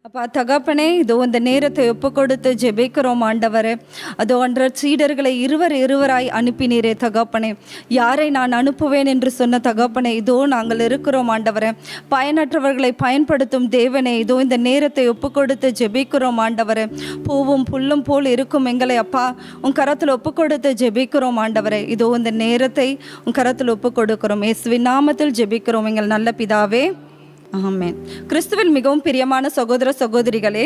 அப்பா தகப்பனே, இதோ இந்த நேரத்தை ஒப்பு கொடுத்து ஜெபிக்கிறோம் ஆண்டவரே. அதோ அன்ற சீடர்களை இருவராய் அனுப்பினீரே தகப்பனே. யாரை நான் அனுப்புவேன் என்று சொன்ன தகப்பனே, இதோ நாங்கள் இருக்கிறோம் ஆண்டவரே. பயனற்றவர்களை பயன்படுத்தும் தேவனே, இதோ இந்த நேரத்தை ஒப்பு கொடுத்து ஜெபிக்கிறோம் ஆண்டவரே. பூவும் புல்லும் போல் இருக்கும் எங்களை அப்பா உன் கரத்தில் ஒப்பு கொடுத்து ஜெபிக்கிறோம் ஆண்டவரே. இதோ இந்த நேரத்தை உன் கரத்தில் ஒப்பு கொடுக்கிறோம். இயேசுவின் நாமத்தில் ஜெபிக்கிறோம் எங்கள் நல்ல பிதாவே, ஆமென். கிறிஸ்துவில் மிகவும் பிரியமான சகோதர சகோதரிகளே,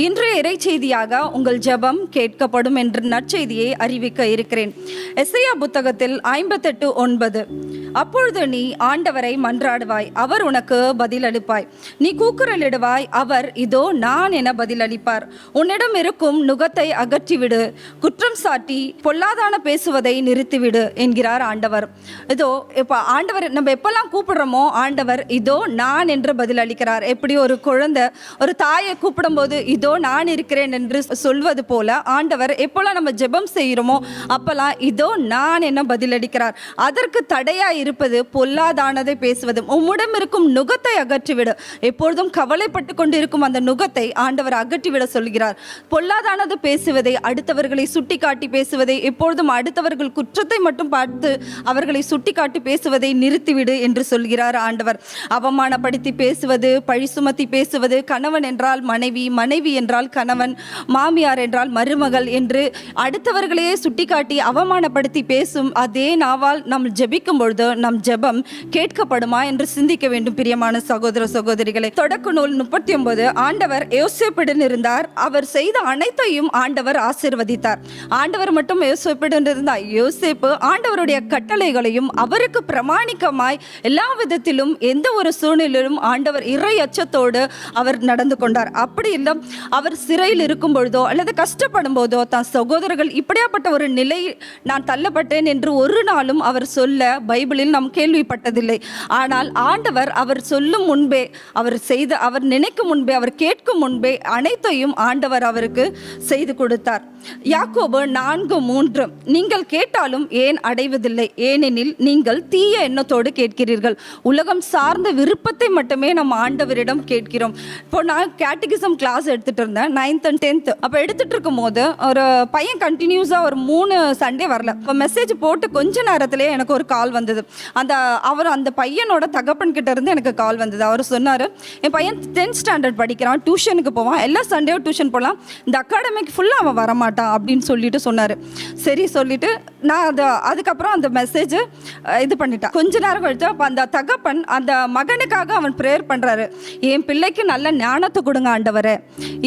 இன்றைய இறைச்செய்தியாக உங்கள் ஜெபம் கேட்கப்படும் என்ற நற்செய்தியை அறிவிக்க இருக்கிறேன். எசையா புத்தகத்தில் 58:9, அப்பொழுது நீ ஆண்டவரை மன்றாடுவாய், அவர் உனக்கு பதிலளிப்பாய். நீ கூக்குரலிடுவாய், அவர் இதோ நான் என பதிலளிப்பார். உன்னிடம் இருக்கும் நுகத்தை அகற்றிவிடு, குற்றம் சாட்டி பொல்லாதான பேசுவதை நிறுத்திவிடு என்கிறார் ஆண்டவர். இதோ இப்போ ஆண்டவர் நம்ம எப்பெல்லாம் கூப்பிடுறோமோ ஆண்டவர் இதோ நான் என்று பதில் அளிக்கிறார். எப்படி ஒரு குழந்தை ஒரு தாயை கூப்பிடும் போது இதோ நான் இருக்கிறேன் என்று சொல்வது போல ஆண்டவர் எப்பெல்லாம் நம்ம ஜெபம் செய்கிறோமோ அப்பெல்லாம் இதோ நான் என்ன பதிலளிக்கிறார். அதற்கு தடையா இருப்பது பொல்லாதானதை பேசுவது. உம்மிடம் இருக்கும் நுகத்தை அகற்றிவிடு. எப்பொழுதும் கவலைப்பட்டு கொண்டு இருக்கும் அந்த நுகத்தை ஆண்டவர் அகற்றிவிட சொல்கிறார். பொல்லாதானது பேசுவதை, அடுத்தவர்களை சுட்டி காட்டி பேசுவதை, எப்பொழுதும் அடுத்தவர்கள் குற்றத்தை மட்டும் பார்த்து அவர்களை சுட்டி காட்டி பேசுவதை நிறுத்திவிடு என்று சொல்கிறார் ஆண்டவர். அவமானப்படுத்தி பேசுவது, பழி சுமத்தி பேசுவது, கணவன் என்றால் மனைவி, மனைவி என்றால் கணவன், மாமியார் என்றால் மருமகள் என்று அடுத்தவர்களையே சுட்டிக்காட்டி அவமானப்படுத்தி பேசும் அதே நாவால் நாம் ஜெபிக்கும் பொழுது நம் ஜெபம் கேட்கப்படுமா என்று சிந்திக்க வேண்டும். பிரியமான சகோதர சகோதரிகளை, தொடக்க நூல் 39, ஆண்டவர் யோசேப்புடன் இருந்தார், அவர் செய்த அனைத்தையும் ஆண்டவர் ஆசீர்வதித்தார். ஆண்டவர் மட்டும் யோசேப்புடன் இருந்தார். யோசேப்பு ஆண்டவருடைய கட்டளைகளையும் அவருக்கு பிரமாணிக்கமாய் எல்லா விதத்திலும் எந்த ஒரு சூழ்நிலையிலும் ஆண்டவர் இறை அச்சத்தோடு அவர் நடந்து கொண்டார். அப்படி இல்லை, அவர் சிறையில் இருக்கும் பொழுதோ அல்லது கஷ்டப்படும் போதோ தன் சகோதரர்கள் இப்படியாப்பட்ட ஒரு நிலை நான் தள்ளப்பட்டேன் என்று ஒரு நாளும் அவர் சொல்ல பைபிளில் நாம் கேள்விப்பட்டதில்லை. ஆனால் ஆண்டவர் அவர் சொல்லும் முன்பே, அவர் நினைக்கும் முன்பே, அவர் கேட்கும் முன்பே அனைத்தையும் ஆண்டவர் அவருக்கு செய்து கொடுத்தார். யாக்கோபு 4:3, நீங்கள் கேட்டாலும் ஏன் அடைவதில்லை, ஏனெனில் நீங்கள் தீய எண்ணத்தோடு கேட்கிறீர்கள். உலகம் சார்ந்த விருப்பத்தை மட்டுமே நம்ம ஆண்டவரிடம் கேட்கிறோம். இப்போ நான் கேட்டகிசம் கிளாஸ் எடுத்துட்டு இருந்தேன், 9th and 10th. அப்போ எடுத்துட்டு இருக்கும் போது ஒரு பையன் கண்டினியூஸாக ஒரு 3 சண்டே வரல. இப்போ மெசேஜ் போட்டு கொஞ்ச நேரத்திலே எனக்கு ஒரு கால் வந்தது. அந்த பையனோட தகப்பன் கிட்ட இருந்து எனக்கு கால் வந்தது. அவர் சொன்னார், என் பையன் 10th ஸ்டாண்டர்ட் படிக்கிறான், டியூஷனுக்கு போவான், எல்லா சண்டேவும் டியூஷன் போகலாம், இந்த அகாடமிக் ஃபுல்லாக அவன் வரமாட்டான் அப்படின்னு சொல்லிட்டு சொன்னார். சரி சொல்லிட்டு நான் அதுக்கப்புறம் அந்த மெசேஜ் இது பண்ணிட்டேன். கொஞ்ச நேரம் கழித்து அந்த தகப்பன் அந்த மகனுக்காக அவன் ப்ரேயர் பண்ணுறாரு. என் பிள்ளைக்கு நல்ல ஞானத்தை கொடுங்க ஆண்டவரே,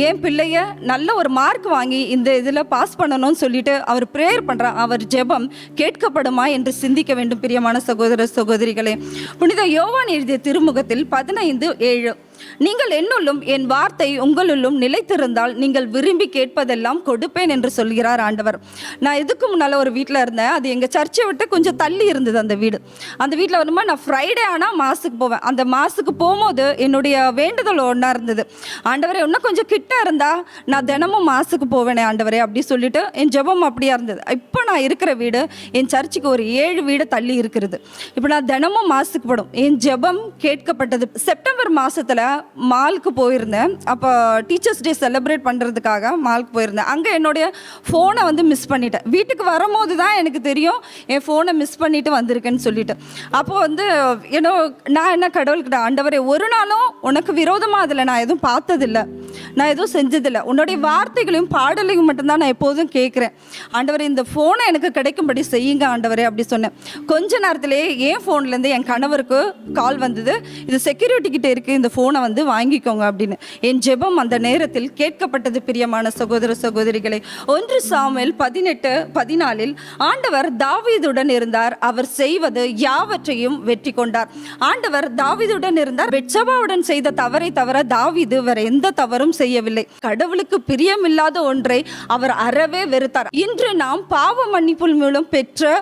என் பிள்ளைய நல்ல ஒரு மார்க் வாங்கி இந்த இதில் பாஸ் பண்ணணும்னு சொல்லிட்டு அவர் ப்ரேயர் பண்ணுறார். அவர் ஜெபம் கேட்கப்படுமா என்று சிந்திக்க வேண்டும். பிரியமான சகோதர சகோதரிகளே, புனித யோவான் எழுதிய திருமுகத்தில் 15:7, நீங்கள் என்னுள்ளும் என் வார்த்தை உங்களுள்ளும் நிலைத்திருந்தால் நீங்கள் விரும்பி கேட்பதெல்லாம் கொடுப்பேன் என்று சொல்கிறார் ஆண்டவர். நான் இதுக்கு முன்னால் ஒரு வீட்டில் இருந்தேன். அது எங்கள் சர்ச்சை விட்டு கொஞ்சம் தள்ளி இருந்தது அந்த வீடு. அந்த வீட்டில் வரும்போது நான் ஃப்ரைடே ஆனால் மாஸுக்கு போவேன். அந்த மாஸுக்கு போகும்போது என்னுடைய வேண்டுதல் ஒன்றா இருந்தது, ஆண்டவரே இன்னும் கொஞ்சம் கிட்ட இருந்தால் நான் தினமும் மாஸுக்கு போவேனே ஆண்டவரே அப்படி சொல்லிட்டு என் ஜெபம் அப்படியா இருந்தது. இப்போ நான் இருக்கிற வீடு என் சர்ச்சுக்கு ஒரு 7 வீடு தள்ளி இருக்கிறது. இப்போ நான் தினமும் மாஸுக்கு போடும். என் ஜெபம் கேட்கப்பட்டது. செப்டம்பர் மாதத்தில் மாலுக்கு போயிருந்தேன். அப்போ டீச்சர்ஸ் டே செலிப்ரேட் பண்ணுறதுக்காக மாலுக்கு போயிருந்தேன். அங்கே என்னுடைய ஃபோனை மிஸ் பண்ணிட்டேன். வீட்டுக்கு வரும்போது தான் எனக்கு தெரியும் என் ஃபோனை மிஸ் பண்ணிட்டு வந்திருக்கேன்னு சொல்லிட்டு. அப்போது நான் என்ன கடவுள்கிட்ட, ஆண்டவரே ஒரு நாளும் உனக்கு விரோதமாக அதில் நான் எதுவும் பார்த்ததில்லை, நான் எதுவும் செஞ்சதில்லை, உன்னுடைய வார்த்தைகளையும் பாடலையும் மட்டும்தான் நான் எப்போதும் கேட்குறேன். ஆண்டவரே இந்த ஃபோனை எனக்கு கிடைக்கும்படி செய்யுங்க ஆண்டவரே அப்படி சொன்னேன். கொஞ்ச நேரத்திலேயே என் ஃபோன்லேருந்து என் கணவருக்கு கால் வந்தது, இது செக்யூரிட்டி கிட்டே இருக்குது, இந்த ஃபோனை வாங்கிக்கோங்க அப்படின்னு. என் ஜெபம் அந்த நேரத்தில் கேட்கப்பட்டது. பிரியமான சகோதர சகோதரிகளை, 1 சாமுவேல் 18:14, ஆண்டவர் தாவீதுடன் இருந்தார், அவர் செய்வது யாவற்றையும் வெற்றி கொண்டார். ஆண்டவர் தாவீதுடன் இருந்தார். பெத்சபாவுடன் செய்த தவறை தவிர தாவீது வேற எந்த தவறும் செய்யவில்லை. கடவுளுக்கு பிரியமில்லாத ஒன்றை அவர் அறவே வெறுத்தார். இன்று நாம் பாவ மன்னிப்பு மூலம் பெற்ற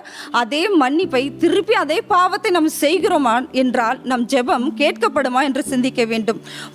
அதே மன்னிப்பை திருப்பி அதே பாவத்தை நாம் செய்கிறோமா என்றால் நம் ஜெபம் கேட்கப்படுமா என்று சிந்திக்க வேண்டும்.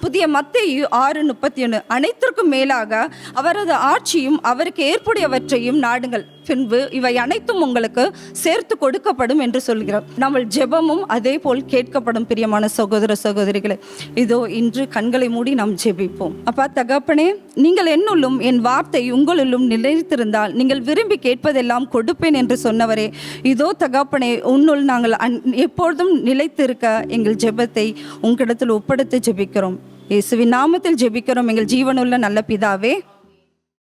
புதிய மத்தேயு 6:31, அனைத்திற்கும் மேலாக அவரது ஆட்சியும் அவருக்கு ஏற்புடையவற்றையும் நாடுங்கள், பின்பு இவை அனைத்தும் உங்களுக்கு சேர்த்து கொடுக்கப்படும் என்று சொல்கிறார். நம்ம ஜெபமும் அதே போல் கேட்கப்படும். பிரியமான சகோதர சகோதரிகளே, இதோ இன்று கண்களை மூடி நாம் ஜெபிப்போம். அப்பா தகப்பனே, நீங்கள் என்னுள்ளும் என் வார்த்தை உங்களுள்ளும் நிலைத்திருந்தால் நீங்கள் விரும்பி கேட்பதெல்லாம் கொடுப்பேன் என்று சொன்னவரே, இதோ தகப்பனே, உன்னுள் நாங்கள் எப்பொழுதும் நிலைத்திருக்க எங்கள் ஜெபத்தை உங்களிடத்தில் ஒப்படைத்து ஜெபிக்கிறோம். இயேசுவின் நாமத்தில் ஜெபிக்கிறோம் எங்கள் ஜீவனுள்ள நல்ல பிதாவே.